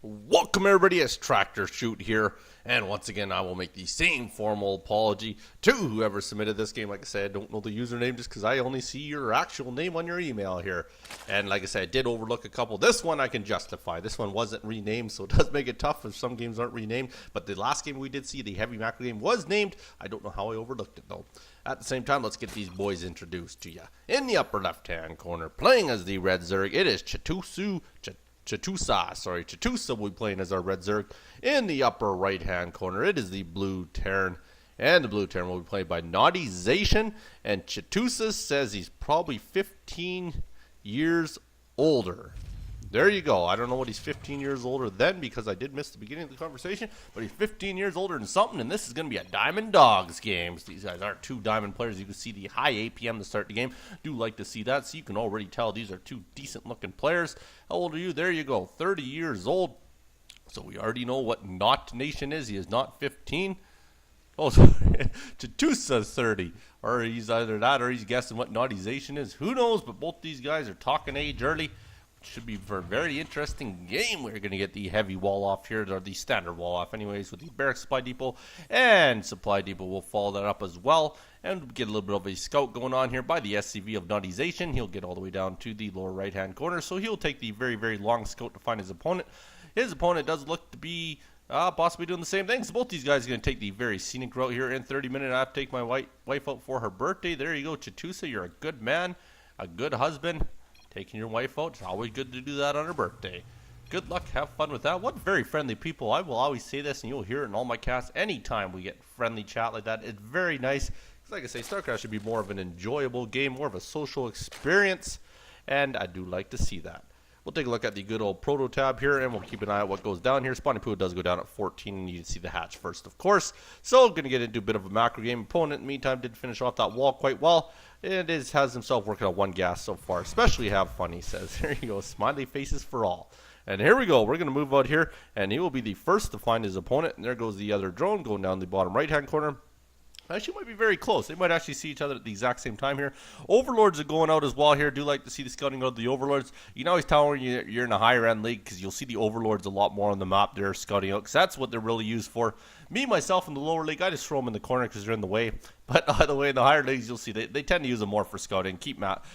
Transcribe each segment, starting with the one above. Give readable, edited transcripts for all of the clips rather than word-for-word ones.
Welcome everybody, it's tractorchute here, and once again I will make the same formal apology to whoever submitted this game. Like I said, I don't know the username just because I only see your actual name on your email here. And like I said, I did overlook a couple. This one I can justify. This one wasn't renamed, so it does make it tough if some games aren't renamed. But the last game we did see, the heavy macro game, was named. I don't know how I overlooked it though. At the same time, let's get these boys introduced to you. In the upper left-hand corner, playing as the Red Zerg, it is chitusa. Chitusa will be playing as our Red Zerg. In the upper right-hand corner, it is the Blue Terran. And the Blue Terran will be played by NaughtZation. And Chitusa says he's probably 15 years older. There you go. I don't know what he's 15 years older than because I did miss the beginning of the conversation. But he's 15 years older than something. And this is going to be a Diamond Dawgs game. These guys aren't two Diamond players. You can see the high APM to start the game. Do like to see that. So you can already tell these are two decent looking players. How old are you? There you go. 30 years old. So we already know what NaughtZation is. He is not 15. Oh, Chitusa's 30. Or he's either that or he's guessing what NaughtZation is. Who knows? But both these guys are talking age early. Should be for a very interesting game. We're going to get the heavy wall off here, or the standard wall off anyways, with the barracks supply depot, and supply depot will follow that up as well, and get a little bit of a scout going on here by the SCV of NaughtZation. He'll get all the way down to the lower right hand corner, so he'll take the very, very long scout to find his opponent. His opponent does look to be possibly doing the same thing, so both these guys are going to take the very scenic route here. In 30 minutes, I have to take my wife out for her birthday. There you go, Chitusa, you're a good man, a good husband. Taking your wife out, it's always good to do that on her birthday. Good luck, have fun with that. What very friendly people. I will always say this, and you'll hear it in all my casts. Anytime we get friendly chat like that, it's very nice. Like I say, StarCraft should be more of an enjoyable game, more of a social experience, and I do like to see that. We'll take a look at the good old proto tab here, and we'll keep an eye on what goes down here. Spawning pool does go down at 14, and you can see the hatch first, of course. So, going to get into a bit of a macro game. Opponent, in the meantime, did finish off that wall quite well. It has himself working on one gas so far. Especially have fun, he says. There you go, smiley faces for all. And here we go. We're going to move out here, and he will be the first to find his opponent. And there goes the other drone going down the bottom right-hand corner. Actually, might be very close. They might actually see each other at the exact same time here. Overlords are going out as well here. Do like to see the scouting of the Overlords. You can always tell when you're in a higher end league because you'll see the Overlords a lot more on the map. They're scouting out because that's what they're really used for. Me, myself, in the lower league, I just throw them in the corner because they're in the way. But either way, in the higher leagues, you'll see they tend to use them more for scouting. Keep map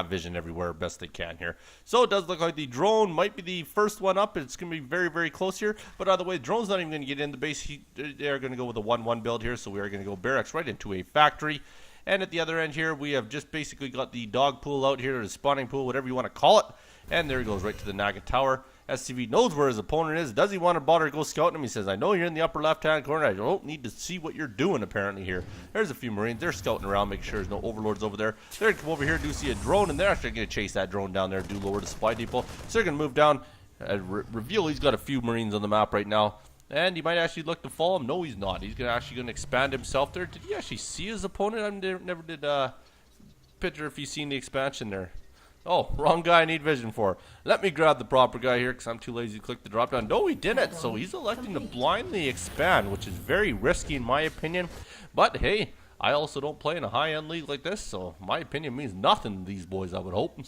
vision everywhere best they can here. So it does look like the drone might be the first one up. It's going to be very, very close here. But either way, the drone's not even going to get in the base. They're going to go with a 1-1 build here. So we are going to go barracks right into a factory. And at the other end here, we have just basically got the dog pool out here, or the spawning pool, whatever you want to call it. And there he goes right to the Nugget Tower. SCV knows where his opponent is. Does he want to bother to go scouting him? He says, I know you're in the upper left-hand corner. I don't need to see what you're doing, apparently, here. There's a few Marines. They're scouting around, make sure there's no Overlords over there. They're going to come over here, do see a drone, and they're actually going to chase that drone down there, do lower the supply depot. So they're going to move down, reveal he's got a few Marines on the map right now. And he might actually look to follow him. No, he's not. He's actually going to expand himself there. Did he actually see his opponent? I never did picture if he's seen the expansion there. Oh, wrong guy I need vision for. Let me grab the proper guy here because I'm too lazy to click the drop down. No, he didn't. So he's electing to blindly expand, which is very risky in my opinion. But hey, I also don't play in a high-end league like this, so my opinion means nothing to these boys, I would hope.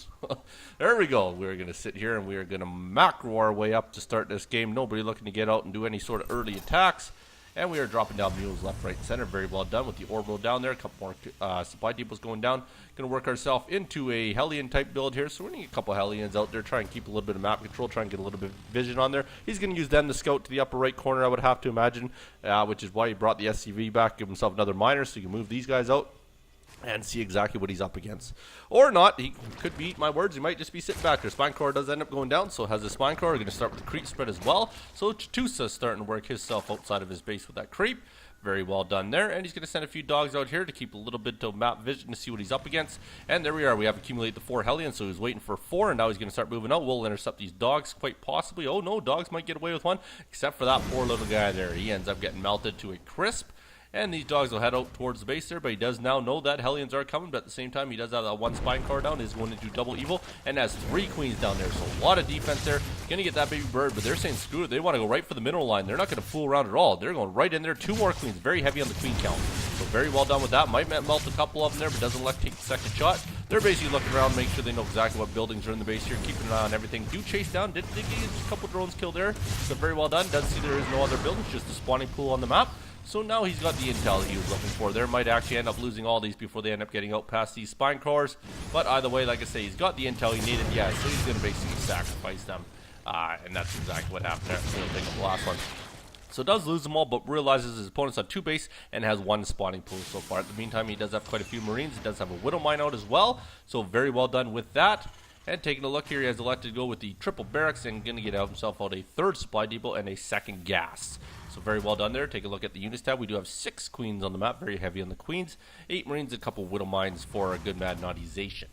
There we go. We're going to sit here and we are going to macro our way up to start this game. Nobody looking to get out and do any sort of early attacks. And we are dropping down mules left, right, and center. Very well done with the orbital down there. A couple more supply depots going down. Going to work ourselves into a Hellion type build here. So we're going to get a couple Hellions out there. Try and keep a little bit of map control. Try and get a little bit of vision on there. He's going to use them to scout to the upper right corner, I would have to imagine. Which is why he brought the SCV back. Give himself another miner so he can move these guys out and see exactly what he's up against. Or not. He could be, my words, he might just be sitting back there. Spine core does end up going down, so has the spine core. We're going to start with the creep spread as well. So Chitusa's starting to work himself outside of his base with that creep. Very well done there. And he's going to send a few dogs out here to keep a little bit of map vision to see what he's up against. And there we are. We have accumulated the 4 Hellions, so he's waiting for 4, and now he's going to start moving out. We'll intercept these dogs quite possibly. Oh no, dogs might get away with one, except for that poor little guy there. He ends up getting melted to a crisp. And these dogs will head out towards the base there, but he does now know that Hellions are coming, but at the same time, he does have that one spine car down, is going to do double evil, and has 3 queens down there, so a lot of defense there. Gonna get that baby bird, but they're saying screw it, they want to go right for the mineral line. They're not going to fool around at all. They're going right in there. 2 more queens, very heavy on the queen count. So very well done with that. Might melt a couple of them there, but doesn't elect to take the second shot. They're basically looking around, make sure they know exactly what buildings are in the base here, keeping an eye on everything. Do chase down, did get a couple drones killed there, so very well done. Does see there is no other buildings, just a spawning pool on the map. So now he's got the intel he was looking for there. Might actually end up losing all these before they end up getting out past these spine crawlers. But either way, like I say, he's got the intel he needed. Yeah, so he's going to basically sacrifice them. And that's exactly what happened there. So he'll take up the last one. So does lose them all, but realizes his opponent's on 2 base and has 1 spawning pool so far. At the meantime, he does have quite a few Marines. He does have a Widow Mine out as well. So very well done with that. And taking a look here, he has elected to go with the triple barracks and going to get himself out a 3rd supply depot and a 2nd gas. So very well done there. Take a look at the units tab. We do have 6 queens on the map, very heavy on the queens. 8 Marines, a couple Widow Mines for a good mad NaughtZation.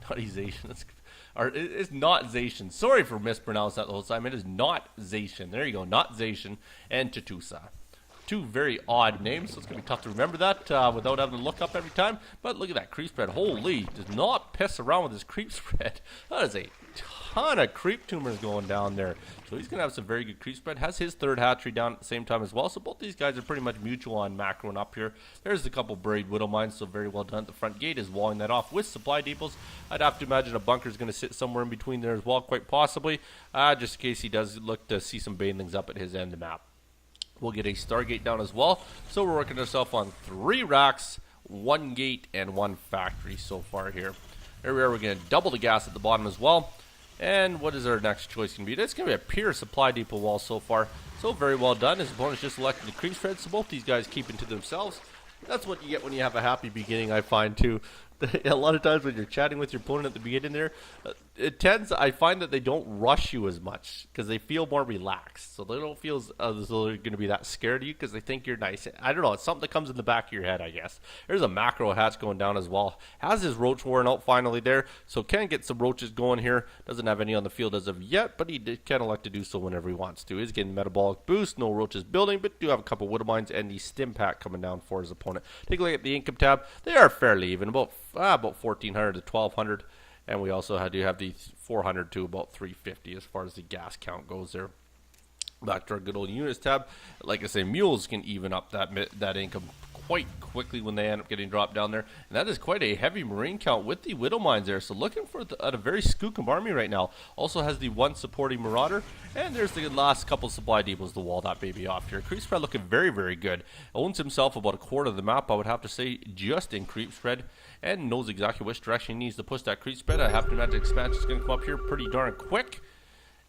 NaughtZation, it's NaughtZation. Sorry for mispronouncing that the whole time. It is NaughtZation. There you go, NaughtZation and Chitusa. 2 very odd names, so it's going to be tough to remember that without having to look up every time. But look at that creep spread. Holy, does not piss around with his creep spread. That is a ton of creep tumors going down there. So he's going to have some very good creep spread. Has his 3rd hatchery down at the same time as well. So both these guys are pretty much mutual on macroing up here. There's a couple buried Widow Mines, so very well done. The front gate is walling that off with supply depots. I'd have to imagine a bunker is going to sit somewhere in between there as well, quite possibly. Just in case he does look to see some banelings up at his end of the map. We'll get a Stargate down as well. So we're working ourselves on 3 racks, 1 gate, and 1 factory so far here. There we are. We're going to double the gas at the bottom as well. And what is our next choice going to be? It's going to be a pure supply depot wall so far. So very well done. His opponent's just elected the creep spread. So both these guys keeping to themselves. That's what you get when you have a happy beginning, I find, too. A lot of times when you're chatting with your opponent at the beginning there, I find that they don't rush you as much because they feel more relaxed. So they don't feel as though they're going to be that scared of you because they think you're nice. I don't know. It's something that comes in the back of your head, I guess. There's a macro hatch going down as well. Has his roach worn out finally there, so can get some roaches going here. Doesn't have any on the field as of yet, but he can elect to do so whenever he wants to. He's getting metabolic boost. No roaches building, but do have a couple Widow Mines and the stim pack coming down for his opponent. Take a look at the income tab. They are fairly even, about 1,400 to 1,200. And we also do have the 400 to about 350 as far as the gas count goes there. Back to our good old units tab. Like I say, mules can even up that income quite quickly when they end up getting dropped down there. And that is quite a heavy Marine count with the Widow Mines there. So looking for at a very skookum army right now. Also has the 1 supporting Marauder. And there's the last couple supply depots to wall that baby off here. Creep spread looking very, very good. Owns himself about a quarter of the map, I would have to say, just in creep spread. And knows exactly which direction he needs to push that creep spread. I have to imagine expansion is going to come up here pretty darn quick.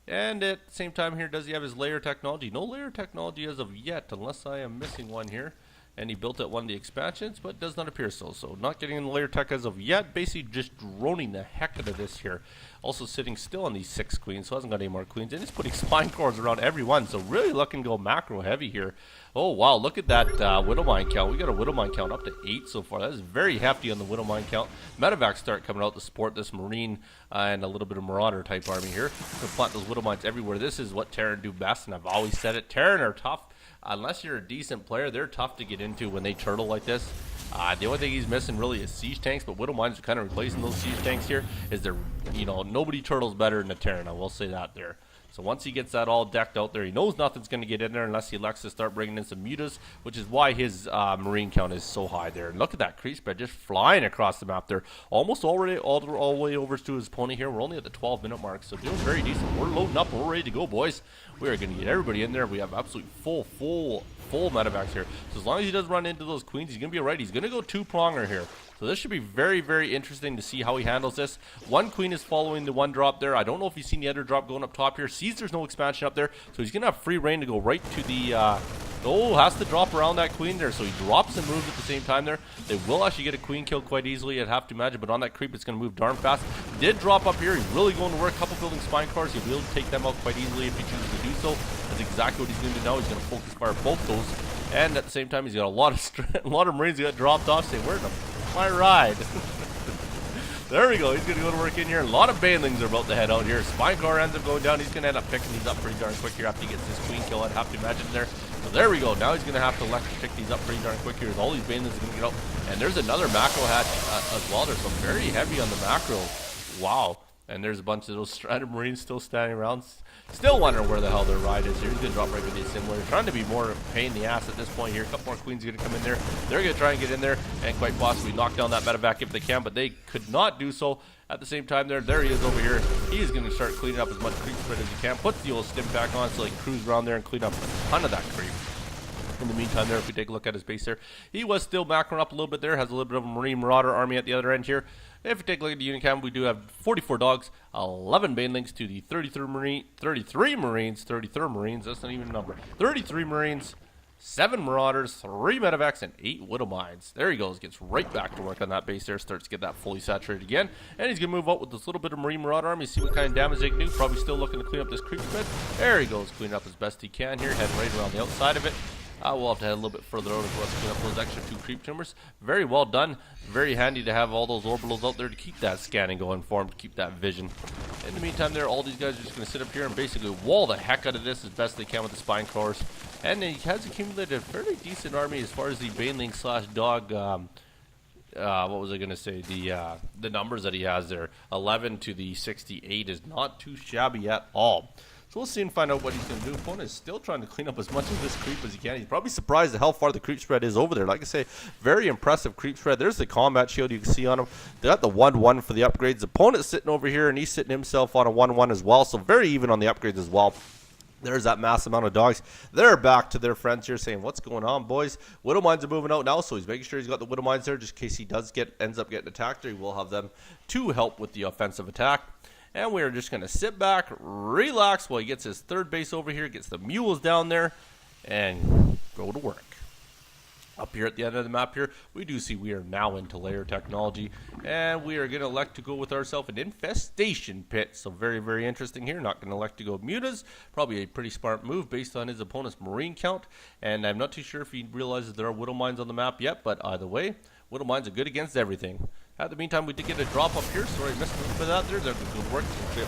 And at the same time here, does he have his layer technology? No layer technology as of yet, unless I am missing one here. And he built at one of the expansions, but does not appear so. So not getting in the layer tech as of yet. Basically just droning the heck out of this here. Also sitting still on these 6 queens, so hasn't got any more queens. And he's putting spine cores around everyone. So really looking to go macro heavy here. Oh wow, look at that Widow Mine count. We got a Widow Mine count up to 8 so far. That is very hefty on the Widow Mine count. Medevacs start coming out to support this Marine and a little bit of Marauder type army here. So plant those Widow Mines everywhere. This is what Terran do best, and I've always said it. Terran are tough. Unless you're a decent player, they're tough to get into when they turtle like this. The only thing he's missing really is siege tanks, but Widow Mines are kind of replacing those siege tanks here. Is there, nobody turtles better than a Terran. I will say that there. So once he gets that all decked out there, he knows nothing's going to get in there unless he elects to start bringing in some mutas, which is why his Marine count is so high there. And look at that creep spread just flying across the map there. Almost already all the way over to his pony here. We're only at the 12-minute mark, so doing very decent. We're loading up. We're ready to go, boys. We are going to get everybody in there. We have absolute full medevacs here. So as long as he doesn't run into those queens, he's going to be alright. He's going to go 2-pronger here. So this should be very, very interesting to see how he handles this. 1 queen is following the 1 drop there. I don't know if you've seen the other drop going up top here. Sees there's no expansion up there, so he's going to have free reign to go right to the... has to drop around that queen there, so he drops and moves at the same time there. They will actually get a queen kill quite easily, I'd have to imagine, but on that creep, it's going to move darn fast. Did drop up here. He's really going to work. A couple building spine cars. He'll be able to take them out quite easily if he chooses to do so. That's exactly what he's going to do now. He's going to focus fire both those, and at the same time, he's got a lot of Marines that got dropped off. Say, where's my ride? There we go. He's going to go to work in here. A lot of banelings are about to head out here. Spine car ends up going down. He's going to end up picking these up pretty darn quick here after he gets this queen kill. I'd have to imagine there. So there we go. Now he's going to have to elect to pick these up pretty darn quick here. All these banelings are going to get out. And there's another macro hatch as well. There's some very heavy on the macro. Wow. And there's a bunch of those stranded Marines still standing around, still wondering where the hell their ride is here. He's going to drop right with the assimilator, trying to be more of a pain in the ass at this point here. A couple more Queens are going to come in there. They're going to try and get in there and quite possibly knock down that medevac if they can, but they could not do so. At the same time there he is over here. He is going to start cleaning up as much creep spread as he can. Puts the old stim pack on so he can cruise around there and clean up a ton of that creep. In the meantime there, if we take a look at his base there, he was still macroing up a little bit there. Has a little bit of a Marine Marauder army at the other end here. If we take a look at the unit count, we do have 44 dogs, 11 banelings to the 33 Marines, that's not even a number, 33 Marines, 7 Marauders, 3 medevacs, and 8 Widow Mines. There he goes, gets right back to work on that base there, starts to get that fully saturated again, and he's going to move out with this little bit of Marine Marauder army, see what kind of damage they can do. Probably still looking to clean up this creep spread. There he goes, cleaning up as best he can here, heading right around the outside of it. We'll have to head a little bit further out as well to clean up those extra 2 creep tumors. Very well done. Very handy to have all those orbitals out there to keep that scanning going for him, to keep that vision. In the meantime there, all these guys are just going to sit up here and basically wall the heck out of this as best they can with the spine crawlers. And he has accumulated a fairly decent army as far as the baneling slash dog, what was I going to say, the numbers that he has there. 11 to the 68 is not too shabby at all. So we'll see and find out what he's going to do. Opponent is still trying to clean up as much of this creep as he can. He's probably surprised at how far the creep spread is over there. Like I say, very impressive creep spread. There's the combat shield you can see on him. They got the 1-1 for the upgrades. The opponent's sitting over here, and he's sitting himself on a 1-1 as well. So very even on the upgrades as well. There's that mass amount of dogs. They're back to their friends here saying, what's going on, boys? Widow Mines are moving out now, so he's making sure he's got the Widow Mines there just in case he ends up getting attacked. He will have them to help with the offensive attack. And we're just going to sit back, relax while he gets his third base over here, gets the mules down there, and go to work. Up here at the end of the map here, we do see we are now into layer technology, and we are going to elect to go with ourselves an infestation pit. So very, very interesting here. Not going to elect to go mutas. Probably a pretty smart move based on his opponent's marine count, and I'm not too sure if he realizes there are Widow Mines on the map yet, but either way, Widow Mines are good against everything. At the meantime, we did get a drop up here. Sorry, I missed a little bit out there. They're going to work to clear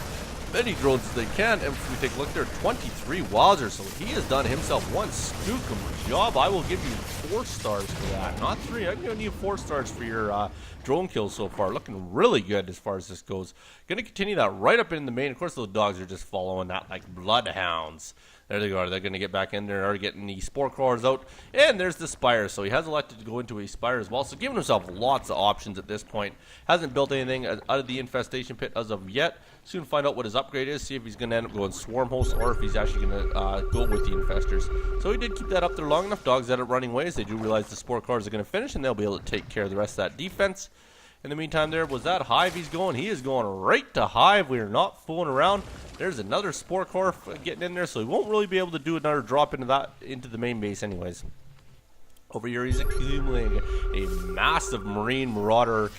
many drones as they can. And if we take a look there, 23 Wowzers. So he has done himself one skookum job. I will give you 4 stars for that. Not 3. I'm going to need 4 stars for your drone kills so far. Looking really good as far as this goes. Going to continue that right up in the main. Of course, those dogs are just following that like bloodhounds. There they go. They're going to get back in there, already getting the spore crawlers out. And there's the spire. So he has elected to go into a spire as well. So giving himself lots of options at this point. Hasn't built anything out of the infestation pit as of yet. Soon find out what his upgrade is. See if he's going to end up going swarm host or if he's actually going to go with the infestors. So he did keep that up there long enough. Dogs ended up running away as they do realize the spore crawlers are going to finish. And they'll be able to take care of the rest of that defense. In the meantime there, was that hive he's going? He is going right to hive. We are not fooling around. There's another spore core getting in there, so he won't really be able to do another drop into the main base anyways. Over here, he's accumulating a massive Marine Marauder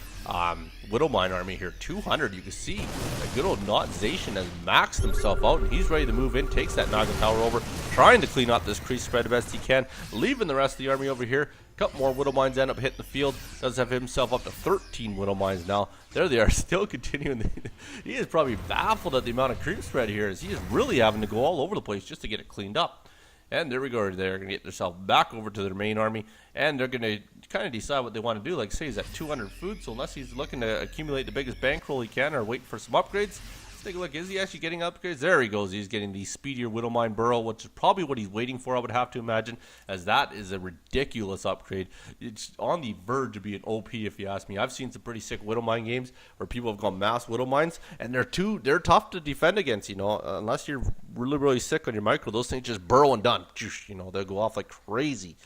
Widow Mine army here. 200, you can see a good old NaughtZation has maxed himself out, and he's ready to move in, takes that Noggin Tower over, trying to clean up this crease spread the best he can, leaving the rest of the army over here. Couple more Widow Mines end up hitting the field. Does have himself up to 13 Widow Mines now. There they are, still continuing. He is probably baffled at the amount of creep spread here, as he is really having to go all over the place just to get it cleaned up. And there we go. They're going to get themselves back over to their main army, and they're going to kind of decide what they want to do. Like say he's at 200 food, so unless he's looking to accumulate the biggest bankroll he can or wait for some upgrades, let's take a look. Is he actually getting upgrades? There he goes. He's getting the speedier Widow Mine Burrow, which is probably what he's waiting for, I would have to imagine, as that is a ridiculous upgrade. It's on the verge of being OP, if you ask me. I've seen some pretty sick Widow Mine games where people have gone mass Widow Mines, and they're tough to defend against, you know, unless you're really, really sick on your micro. Those things just burrow and done. You know, they'll go off like crazy.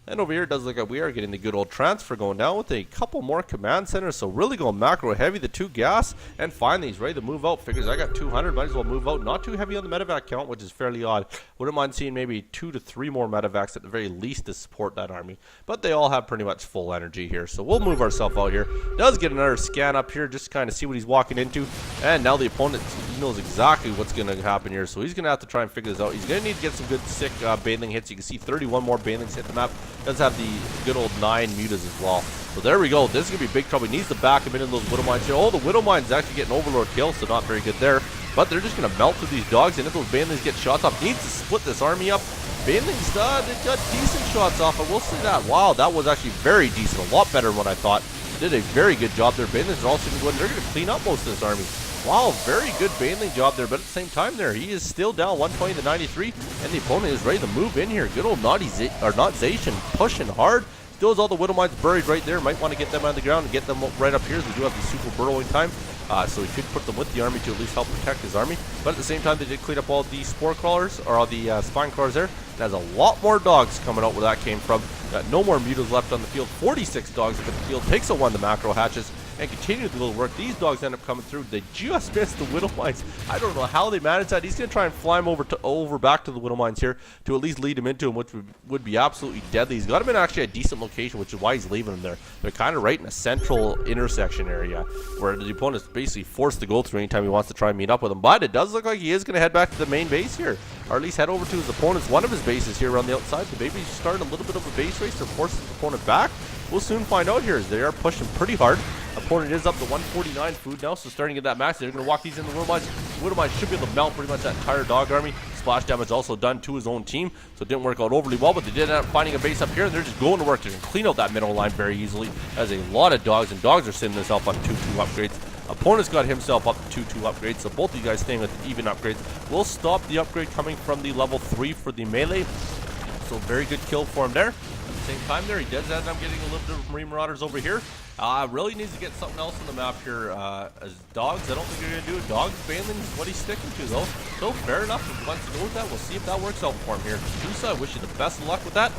And over here, it does look like we are getting the good old transfer going down with a couple more command centers. So really going macro heavy, the 2 gas. And finally, he's ready to move out. Figures I got 200, might as well move out. Not too heavy on the medevac count, which is fairly odd. Wouldn't mind seeing maybe 2 to 3 more medevacs at the very least to support that army. But they all have pretty much full energy here. So we'll move ourselves out here. Does get another scan up here just to kind of see what he's walking into. And now the opponent knows exactly what's going to happen here. So he's going to have to try and figure this out. He's going to need to get some good sick baneling hits. You can see 31 more banelings hit the map. Does have the good old 9 mutas as well. So there we go. This is going to be big trouble. He needs to back him into those Widow Mines here. Oh, the Widow Mines actually getting Overlord kills, so not very good there. But they're just going to melt through these dogs, and if those banelings get shots off, needs to split this army up. Banelings, they got decent shots off, I will say that. Wow, that was actually very decent. A lot better than what I thought. Did a very good job there. Banelings are also going to go in. They're going to clean up most of this army. Wow, very good baneling job there, but at the same time there, he is still down 120 to 93, and the opponent is ready to move in here. Good old NaughtZation pushing hard. Still has all the Widow Mines buried right there. Might want to get them on the ground and get them right up here, as we do have the super burrowing time. So he could put them with the army to at least help protect his army. But at the same time, they did clean up all the spore crawlers, or all the spine crawlers there. And has a lot more dogs coming out where that came from. Got no more mutas left on the field. 46 dogs up in the field. Takes a one to macro hatches and continue the little work. These dogs end up coming through. They just missed the Widow Mines. I don't know how they managed that. He's going to try and fly him over back to the Widow Mines here to at least lead him into him, which would be absolutely deadly. He's got him in actually a decent location, which is why he's leaving him there. They're kind of right in a central intersection area where the opponent's basically forced to go through anytime he wants to try and meet up with him. But it does look like he is going to head back to the main base here, or at least head over to his opponent's, one of his bases here around the outside. So maybe he's starting a little bit of a base race to force his opponent back. We'll soon find out here as they are pushing pretty hard. Opponent is up to 149 food now, so starting at that max, they're going to walk these in the Widow Mines. Widow Mines should be able to melt pretty much that entire dog army. Splash damage also done to his own team, so it didn't work out overly well, but they did end up finding a base up here, and they're just going to work. They can clean out that middle line very easily. As a lot of dogs, and dogs are sitting themselves on 2-2 upgrades. Opponent's got himself up to 2-2 upgrades, so both of you guys staying with even upgrades. We'll stop the upgrade coming from the level 3 for the melee. So very good kill for him there. At the same time there, he does end up getting a little bit of Marine Marauders over here. Really needs to get something else on the map here. As dogs, I don't think you're going to do it. Dogs, Baneling is what he's sticking to though. So fair enough, if he wants to go with that, we'll see if that works out for him here. chitusa, I wish you the best of luck with that.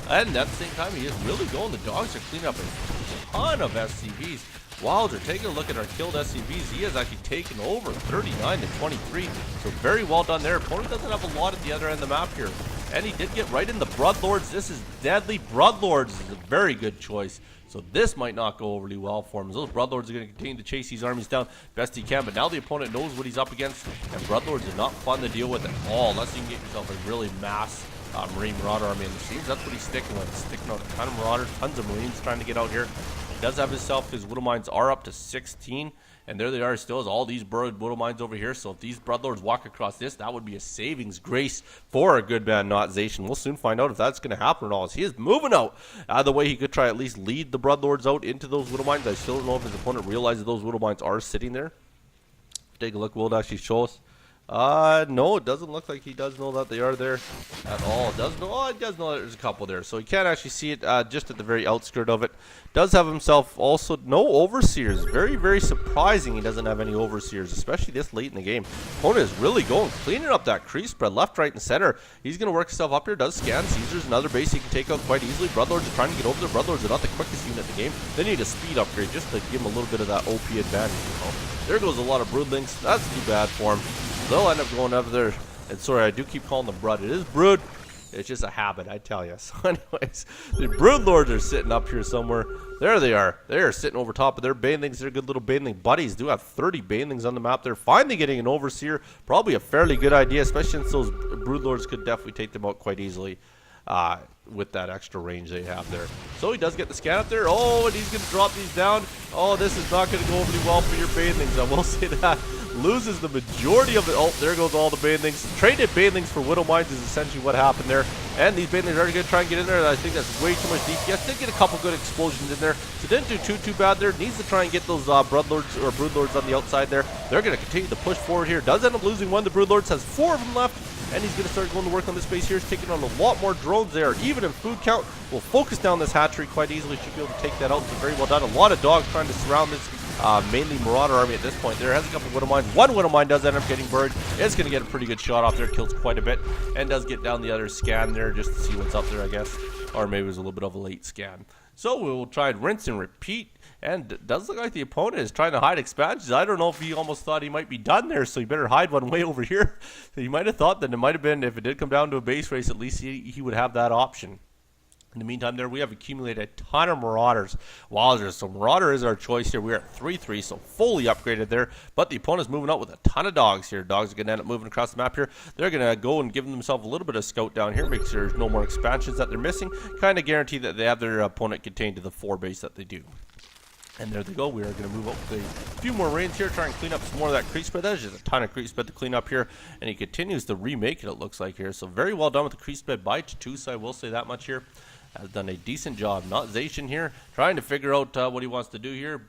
And at the same time, he is really going. The dogs are cleaning up a ton of SCVs. Wilder, taking a look at our killed SCVs, he has actually taken over 39 to 23. So very well done there. Opponent doesn't have a lot at the other end of the map here. And he did get right in the Broodlords. This is deadly. Broodlords is a very good choice. So this might not go overly well for him. Those Broodlords are going to continue to chase these armies down best he can. But now the opponent knows what he's up against. And Broodlords are not fun to deal with at all, unless you can get yourself a really mass Marine Marauder army in the scenes. That's what he's sticking with. He's sticking out a ton of Marauders, tons of Marines trying to get out here. He does have himself, his Widow Mines are up to 16. And there they are, still has all these Widow Mines over here. So if these Broodlords walk across this, that would be a savings grace for a good man NaughtZation. We'll soon find out if that's going to happen at all. As he is moving out the way he could try at least lead the Broodlords out into those Widow Mines. I still don't know if his opponent realizes those Widow Mines are sitting there. Take a look, will it actually show us? No, it doesn't look like he does know that they are there at all. It does know, oh, it does know that there's a couple there. So he can't actually see it just at the very outskirt of it. Does have himself also no Overseers. Very, very surprising he doesn't have any Overseers, especially this late in the game. Opponent is really going, cleaning up that crease spread left, right, and center. He's going to work himself up here. Does scan. Caesar's another base he can take out quite easily. Broodlords are trying to get over there. Broodlords are not the quickest unit in the game. They need a speed upgrade just to give him a little bit of that OP advantage. You know? There goes a lot of Broodlings. That's too bad for him. They'll end up going over there. And sorry, I do keep calling them Brood. It is Brood. It's just a habit, I tell you. So anyways, the Broodlords are sitting up here somewhere. There they are. They are sitting over top of their Banelings. They're good little Baneling buddies. Do have 30 Banelings on the map. They're finally getting an Overseer. Probably a fairly good idea, especially since those Broodlords could definitely take them out quite easily. With that extra range they have there. So he does get the scan up there. Oh, and he's going to drop these down. Oh, this is not going to go overly well for your Banelings. I will say that. Loses the majority of it. Oh, there goes all the Banelings. Traded Banelings for Widow Mines is essentially what happened there. And these Banelings are going to try and get in there. I think that's way too much DPS. Did get a couple good explosions in there. So didn't do too bad there. Needs to try and get those Broodlords or Broodlords on the outside there. They're going to continue to push forward here. Does end up losing one. The Broodlords has 4 of them left. And he's going to start going to work on this base here. He's taking on a lot more drones there. Even in food count, will focus down this hatchery quite easily. Should be able to take that out. So very well done. A lot of dogs trying to surround this mainly Marauder army at this point. There has a couple of Widow Mines. One Widow Mine does end up getting buried. It's going to get a pretty good shot off there. Kills quite a bit. And does get down the other scan there just to see what's up there, I guess. Or maybe it was a little bit of a late scan. So we will try and rinse and repeat. And it does look like the opponent is trying to hide expansions. I don't know if he almost thought he might be done there, so he better hide one way over here. So he might have thought that it might have been, if it did come down to a base race, at least he would have that option. In the meantime there, we have accumulated a ton of Marauders. Wowzers, so Marauder is our choice here. We're at 3-3, so fully upgraded there. But the opponent's moving out with a ton of dogs here. Dogs are going to end up moving across the map here. They're going to go and give themselves a little bit of scout down here, make sure there's no more expansions that they're missing. Kind of guarantee that they have their opponent contained to the 4 base that they do. And there they go. We are going to move up with a few more rains here, try and clean up some more of that crease spread. There's just a ton of crease spread to clean up here, and he continues to remake it, it looks like here. So very well done with the crease spread by chitusa, I will say that much here. Has done a decent job. NaughtZation here, trying to figure out what he wants to do here.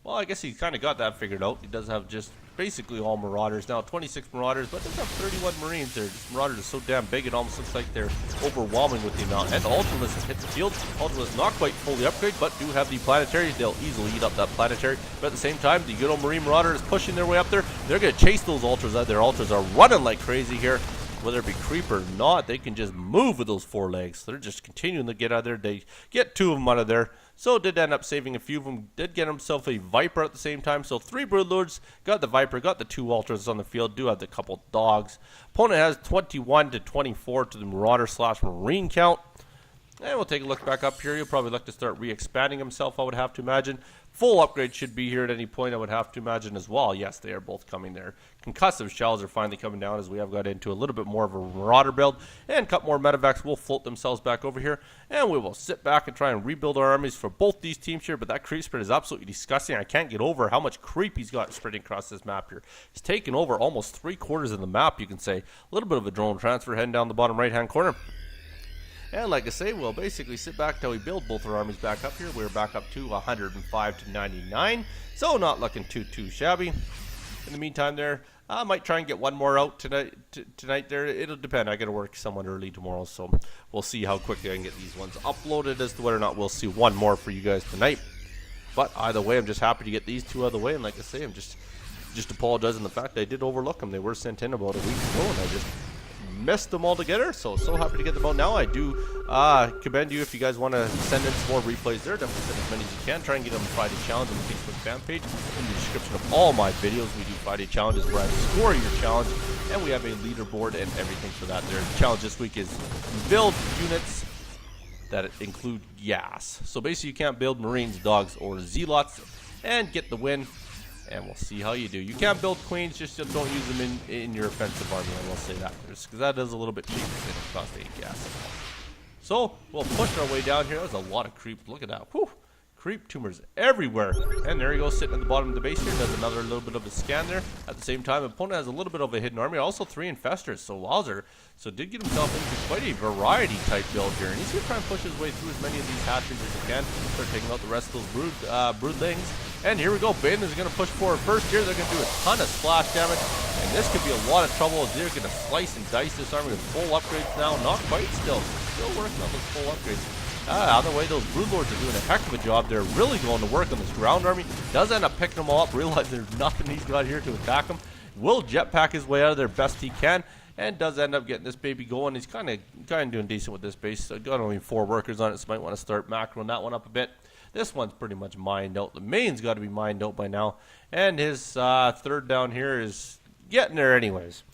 Well, I guess he kind of got that figured out. He does have just basically all Marauders now. 26 Marauders, but there's up 31 Marines. Their Marauders are so damn big, it almost looks like they're overwhelming with the amount. And Ultralisk has hit the field. Ultralisk not quite fully upgraded, but do have the Planetary. They'll easily eat up that Planetary. But at the same time, the good old Marine Marauder is pushing their way up there. They're going to chase those Ultras out. Their Ultras are running like crazy here. Whether it be creep or not, they can just move with those 4 legs. They're just continuing to get out of there. They get 2 of them out of there. So did end up saving a few of them. Did get himself a Viper at the same time. So 3 Broodlords, got the Viper, got the 2 Ultras on the field. Do have the couple Dawgs. Opponent has 21 to 24 to the Marauder/Marine count. And we'll take a look back up here. He'll probably look to start re-expanding himself, I would have to imagine. Full upgrade should be here at any point, I would have to imagine as well. Yes, they are both coming there. Concussive shells are finally coming down as we have got into a little bit more of a Marauder build. And a couple more medevacs will float themselves back over here. And we will sit back and try and rebuild our armies for both these teams here. But that creep spread is absolutely disgusting. I can't get over how much creep he's got spreading across this map here. He's taken over almost 3/4 of the map, you can say. A little bit of a drone transfer heading down the bottom right-hand corner. And like I say, we'll basically sit back till we build both our armies back up here. We're back up to 105 to 99. So not looking too shabby. In the meantime there, I might try and get one more out tonight there. It'll depend. I got to work somewhat early tomorrow. So we'll see how quickly I can get these ones uploaded as to whether or not we'll see one more for you guys tonight. But either way, I'm just happy to get these 2 out of the way. And like I say, I'm just apologizing the fact that I did overlook them. They were sent in about a week ago and I just missed them all together, so happy to get them out now. I do commend you if you guys want to send in some more replays there. Definitely send as many as you can. Try and get them Friday challenge on the Facebook fan page. In the description of all my videos, we do Friday challenges where I score your challenge, and we have a leaderboard and everything for that there. The challenge this week is build units that include gas. So basically you can't build Marines, Dogs, or Zealots and get the win. And we'll see how you do. You can't build queens, just don't use them in your offensive army, I will say that. Because that is a little bit cheaper than it costs 8 gas. So, we'll push our way down here. There's a lot of creep. Look at that. Whew. Creep tumors everywhere. And there he goes, sitting at the bottom of the base here. Does another little bit of a scan there. At the same time, opponent has a little bit of a hidden army. Also 3 infestors. So wowzer. So did get himself into quite a variety type build here. And he's going to try and push his way through as many of these hatcheries as he can. Start taking out the rest of those broodlings. And here we go. Baden is going to push forward first here. They're going to do a ton of splash damage. And this could be a lot of trouble as they're going to slice and dice this army with full upgrades now. Not quite still. Still working on those full upgrades. Either way, those Broodlords are doing a heck of a job. They're really going to work on this ground army. Does end up picking them all up. Realize there's nothing he's got here to attack them. Will jetpack his way out of there best he can. And does end up getting this baby going. He's kind of doing decent with this base. So got only 4 workers on it, so might want to start macroing that one up a bit. This one's pretty much mined out. The main's got to be mined out by now. And his 3rd down here is getting there anyways.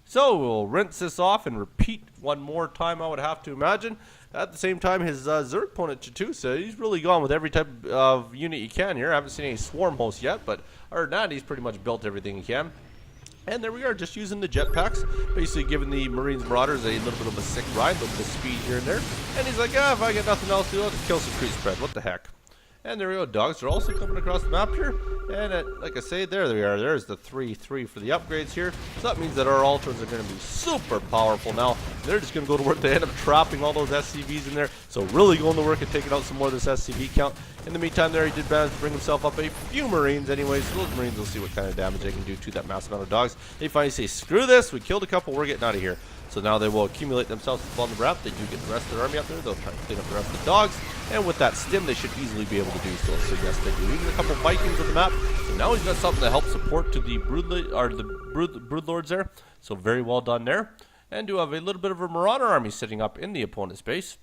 So we'll rinse this off and repeat one more time, I would have to imagine. At the same time, his Zerg opponent, Chitusa, he's really gone with every type of unit you can here. I haven't seen any swarm hosts yet, but other than that, he's pretty much built everything he can. And there we are, just using the jetpacks, basically giving the Marines Marauders a little bit of a sick ride, a little bit of speed here and there. And he's like, if I get nothing else to do, I'll just kill some creep spread. What the heck? And there we go. Dogs are also coming across the map here. And like I say, there they are. There's the 3/3 for the upgrades here. So that means that our Ultras are going to be super powerful now. They're just going to go to work. They end up trapping all those SCVs in there. So really going to work and taking out some more of this SCV count. In the meantime there, he did manage to bring himself up a few Marines anyways. So those Marines will see what kind of damage they can do to that massive amount of Dogs. They finally say, screw this. We killed a couple. We're getting out of here. So now they will accumulate themselves on the ramp. They do get the rest of their army up there. They'll try to clean up the rest of the Dogs. And with that stim, they should easily be able to do so. So yes, they do. Even a couple Vikings on the map. So now he's got something to help support to the Broodlords there. So very well done there. And do have a little bit of a Marauder army sitting up in the opponent's base.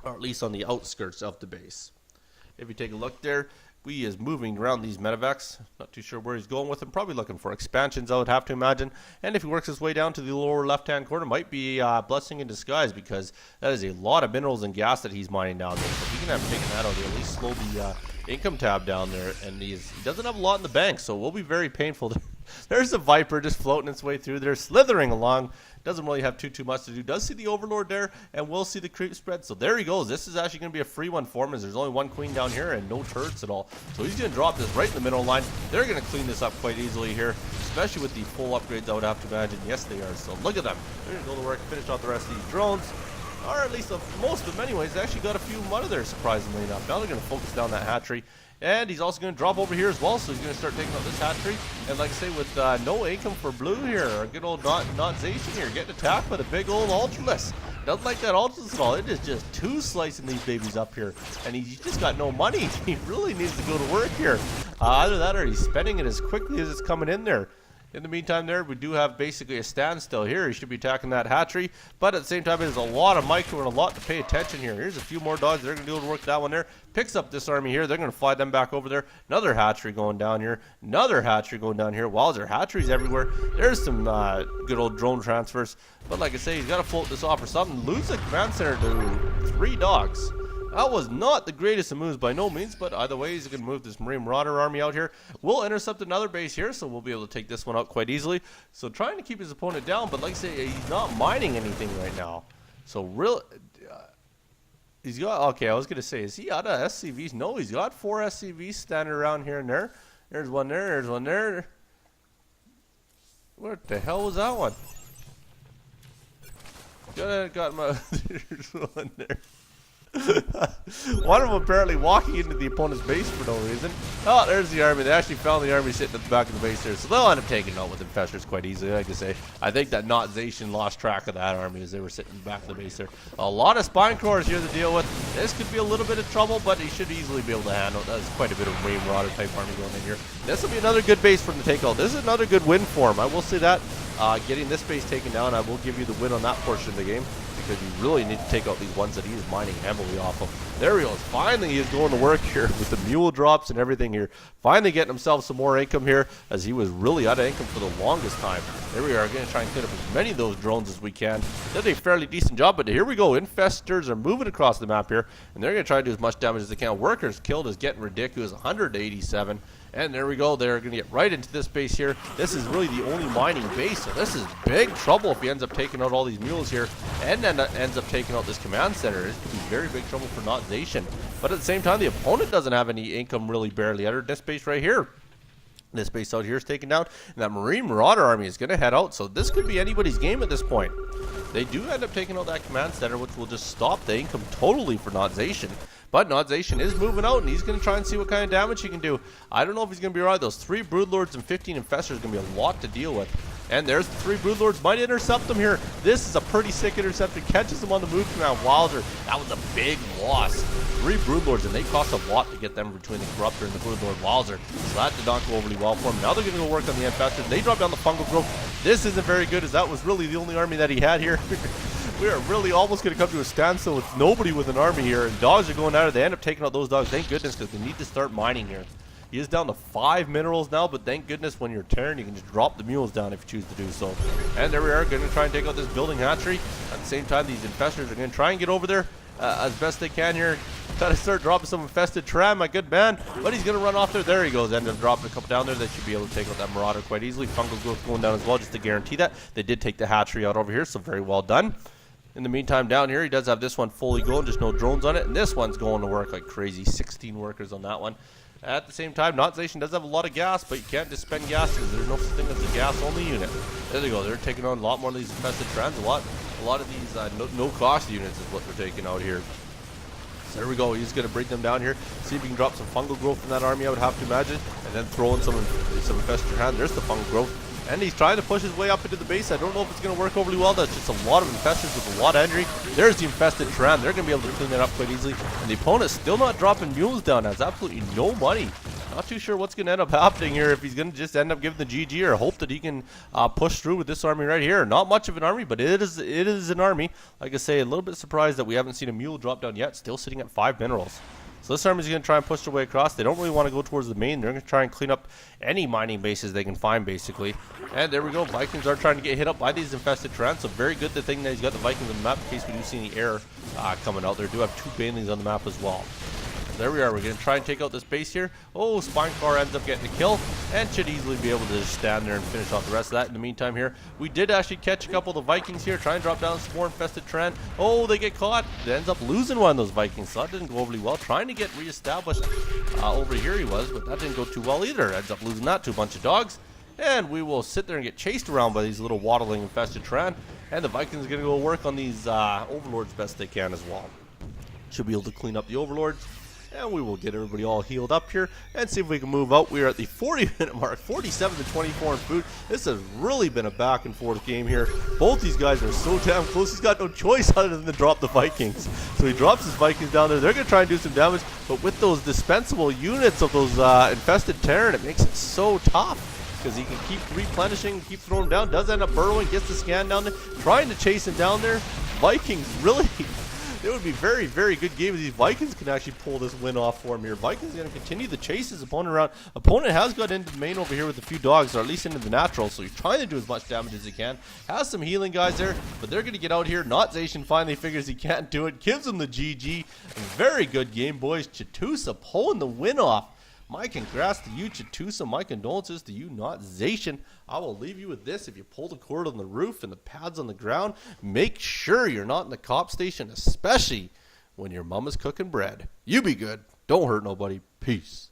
Or at least on the outskirts of the base. If you take a look there, he is moving around these medevacs. Not too sure where he's going with them. Probably looking for expansions, I would have to imagine. And if he works his way down to the lower left-hand corner, might be a blessing in disguise, because that is a lot of minerals and gas that he's mining down there. So if he can have taken that out, he'll at least slow the income tab down there. And he doesn't have a lot in the bank, so it will be very painful. There's a Viper just floating its way through there, slithering along. Doesn't really have too much to do. Does see the Overlord there, and will see the creep spread. So there he goes. This is actually going to be a free one for him, as there's only 1 queen down here and no turrets at all. So he's going to drop this right in the middle line. They're going to clean this up quite easily here, especially with the full upgrades, I would have to imagine. Yes, they are. So look at them. They're going to go to work, finish off the rest of these drones. or at least most of them anyways. They actually got a few of them out of there, surprisingly enough. Now they're going to focus down that hatchery. And he's also going to drop over here as well, so he's going to start taking out this hatchery. And like I say, with no income for blue here, our good old NaughtZation here, getting attacked by the big old Ultraless. Doesn't like that Ultraless at all. It is just two slicing these babies up here. And he's just got no money. He really needs to go to work here. Either that or he's spending it as quickly as it's coming in there. In the meantime there, we do have basically a standstill here. He should be attacking that hatchery, but at the same time, there's a lot of micro and a lot to pay attention here. Here's a few more dogs. They're going to be able to work that one there. Picks up this army here. They're going to fly them back over there. Another hatchery going down here. Another hatchery going down here. Wow, there hatcheries everywhere. There's some good old drone transfers. But like I say, he's got to float this off or something. Lose the command center to 3 dogs. That was not the greatest of moves by no means, but either way, he's going to move this Marine Marauder army out here. We'll intercept another base here, so we'll be able to take this one out quite easily. So trying to keep his opponent down, but like I say, he's not mining anything right now. So he's got, okay, I was going to say, is he out of SCVs? No, he's got 4 SCVs standing around here and there. There's one there, there's one there. What the hell was that one? Got my, there's one there. One of them apparently walking into the opponent's base for no reason. Oh, there's the army. They actually found the army sitting at the back of the base there, so they'll end up taking out with infestors quite easily. Like I say, I think that NaughtZation lost track of that army as they were sitting in the back of the base there. A lot of spine cores here to deal with. This could be a little bit of trouble, but he should easily be able to handle it. That's quite a bit of Marine Marauder type army going in here. This will be another good base for him to take out. This is another good win for him. I will say that. Getting this base taken down, I will give you the win on that portion of the game, because you really need to take out these ones that he is mining heavily off of. There he goes. Finally, he is going to work here with the mule drops and everything here. Finally getting himself some more income here, as he was really out of income for the longest time. There we are, going to try and clean up as many of those drones as we can. Did a fairly decent job, but here we go. Infestors are moving across the map here, and they're going to try to do as much damage as they can. Workers killed is getting ridiculous, 187. And there we go. They're going to get right into this base here. This is really the only mining base, so this is big trouble if he ends up taking out all these mules here and then ends up taking out this command center. This could be very big trouble for NaughtZation. But at the same time, the opponent doesn't have any income really barely entered this base right here. This base out here is taken down, and that Marine Marauder army is going to head out, so this could be anybody's game at this point. They do end up taking out that command center, which will just stop the income totally for NaughtZation. But NaughtZation is moving out, and he's going to try and see what kind of damage he can do. I don't know if he's going to be alright. Those 3 Broodlords and 15 Infestors are going to be a lot to deal with. And there's the 3 Broodlords. Might intercept them here. This is a pretty sick interception. Catches them on the move command. Wowzer. That was a big loss. 3 Broodlords, and they cost a lot to get them between the Corruptor and the Broodlord Wowzer. So that did not go overly well for him. Now they're going to go work on the Infestors. They drop down the Fungal Growth. This isn't very good, as that was really the only army that he had here. We are really almost going to come to a standstill with nobody with an army here, and dogs are going at it. They end up taking out those dogs. Thank goodness, because they need to start mining here. He is down to 5 minerals now, but thank goodness when you're Terran, you can just drop the mules down if you choose to do so. And there we are, going to try and take out this building hatchery. At the same time, these infestors are going to try and get over there as best they can here. Try to start dropping some infested Tram, my good man. But he's going to run off there. There he goes. End up dropping a couple down there. They should be able to take out that Marauder quite easily. Fungal Growth going down as well, just to guarantee that. They did take the hatchery out over here, so very well done. In the meantime, down here, he does have this one fully going, just no drones on it. And this one's going to work like crazy. 16 workers on that one. At the same time, NaughtZation does have a lot of gas, but you can't just spend gas because there's no such thing as a gas-only unit. There they go. They're taking on a lot more of these infested trends. A lot of these no-cost units is what they're taking out here. So there we go. He's going to bring them down here. See if he can drop some fungal growth in that army, I would have to imagine. And then throw in some infested hand. There's the fungal growth. And he's trying to push his way up into the base. I don't know if it's going to work overly well. That's just a lot of infestors with a lot of energy. There's the infested Tran. They're going to be able to clean that up quite easily. And the opponent's still not dropping mules down. Has absolutely no money. Not too sure what's going to end up happening here. If he's going to just end up giving the GG or hope that he can push through with this army right here. Not much of an army, but it is an army. Like I say, a little bit surprised that we haven't seen a mule drop down yet. Still sitting at 5 minerals. So this army is going to try and push their way across. They don't really want to go towards the main. They're going to try and clean up any mining bases they can find, basically. And there we go. Vikings are trying to get hit up by these infested Trans. So very good the thing that he's got the Vikings on the map in case we do see any air coming out. There do have 2 Banelings on the map as well. There we are. We're going to try and take out this base here. Oh, Spinecar ends up getting a kill and should easily be able to just stand there and finish off the rest of that. In the meantime here, we did actually catch a couple of the Vikings here. Try and drop down some more infested Tran. Oh, they get caught. They ends up losing one of those Vikings, so that didn't go overly well. Trying to get reestablished over here he was, but that didn't go too well either. Ends up losing that to a bunch of dogs. And we will sit there and get chased around by these little waddling infested Tran. And the Vikings are going to go work on these overlords best they can as well. Should be able to clean up the overlords. And we will get everybody all healed up here and see if we can move out. We are at the 40-minute mark, 47-24 in food. This has really been a back and forth game here. Both these guys are so damn close. He's got no choice other than to drop the Vikings. So he drops his Vikings down there. They're going to try and do some damage, but with those dispensable units of those infested Terran, it makes it so tough because he can keep replenishing, keep throwing him down, does end up burrowing, gets the scan down there, trying to chase him down there. Vikings really... It would be very, very good game if these Vikings can actually pull this win off for him here. Vikings are going to continue to chase his opponent around. Opponent has got into the main over here with a few dogs, or at least into the natural, so he's trying to do as much damage as he can. Has some healing guys there, but they're going to get out here. NaughtZation finally figures he can't do it, gives him the GG. Very good game, boys. Chitusa pulling the win off. My congrats to you, Chitusa. My condolences to you, NaughtZation. I will leave you with this. If you pull the cord on the roof and the pads on the ground, make sure you're not in the cop station, especially when your mom is cooking bread. You be good. Don't hurt nobody. Peace.